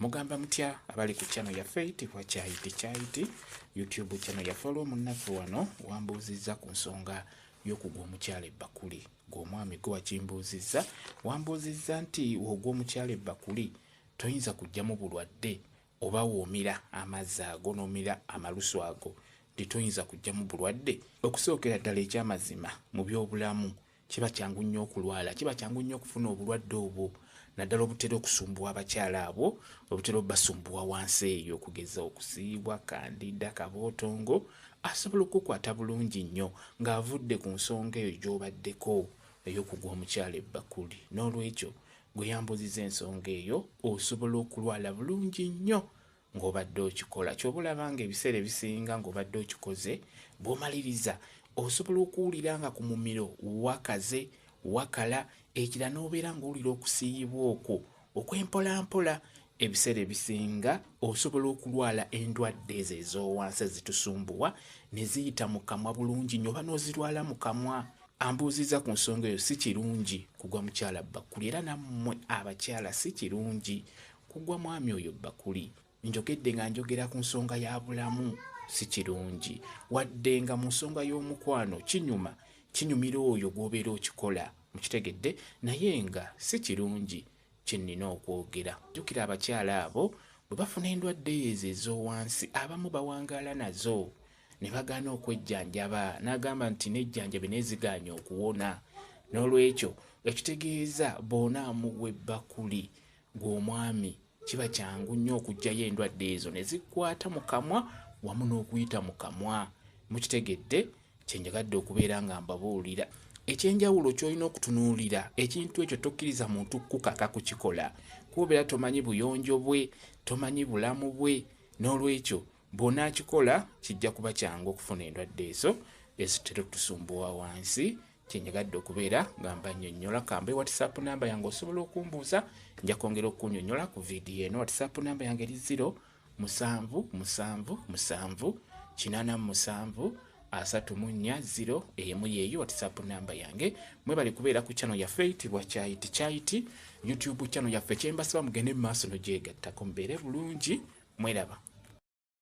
Mugamba mutya abali ku channel ya Faith kwa Chaiti YouTube channel ya follow munafu wano wambuziza ku nsonga y'okugwa omukyala Bakuli gw'omwami gwe wakimbuzizza wambuzizza nti ogwa omukyala Bakuli toyinza kujjamu bulwadde oba woomira amazzi ago n'omira amalusu ago toyinza kujjamu bulwadde. Okusookera ddala ekyamazima mu byobulamu kiba kyangu nnyo okulwala, kiba kyangu nnyo okufuna obulwadde obwo naddala obutera okusumbuwa abakyala abo, obutera obasumbuwa wansi eyo okugeza okusiibwa, kandida, kabootongo, asobola okukwata bulungi nnyo ng'avudde ku nsonga eyo gy'obaddeko ey'okugwa omukyala Bakuli. N'olwekyo gwe yambuzizza ensonga eyo osobola okulwala bulungi nnyo ng'obadde okikola. Ky'oba olaba ng'ebiseera ebisinga ng'obadde okikoze bw'omaliriza osobola okuwulira nga ku mumiro wakaze wakala ekira n'obeera ng'owulira okusiiyibwa okwo okw'empolampola. Ebiseera ebisinga osobola okulwala endwadde ezo ez'owansi ezitusumbuwa ne ziyita mu kamwa bulungi nnyo oba n'ozirwala mu kamwa. Ambuuziza ku nsonga eyo si kirungi kugwa mukyala Bakuli era nammwe abakyala si kirungi kugwa mwami oyo Bakuli. Njogedde nga njogera ku nsonga ya bulamu si kirungi wadde nga mu nsonga y'omukwano kinyumira oyo gw'obeera okikola mukitegedde naye nga si kirungi kyenina okwogera. Jjukira abakyala abo bwe bafuna endwadde ezo ez'owansi abamu bawangaala nazo ne bagaana okwejjanjaba n'agamba nti nejjanjabe nezigaanye okuwona. N'olwekyo ekitegeeza bonaamu gwe Bakuli gw'omwami kiba kyangu nnyo okuggyayo endwadde ezo ne zikwata mu kamwa wamu n'okuyita mu kamwa. Mukitegedde kyenjagadde okubeera nga mbabuulira ekyenjawulo ky'olina okutunuulira. Ekintu ekyo tokkiriza muntu kukaka kukikola kubeera tomanyi buyonjo bwe, tomanyi bulamu bwe. N'olwekyo bw'onaakikola kijja kuba kyangu okufuna endwadde ezo ezitera okutusumbuwa wansi. Kyenjagadde okubeera nga mbannyonnyola. Kambe WhatsApp namba yange osobola okumbuuza, nja kwongera okunnyonnyola ku vidiyo eno. WhatsApp namba yange eri 07778734 emu yeeyo WhatsApp namba yange. Mwebale kubeera ku channel ya Faith bwa Chaiti YouTube channel yaffe. Kyembasaba mugende mu maaso n'ogyegattako mubeere bulungi. Mweraba.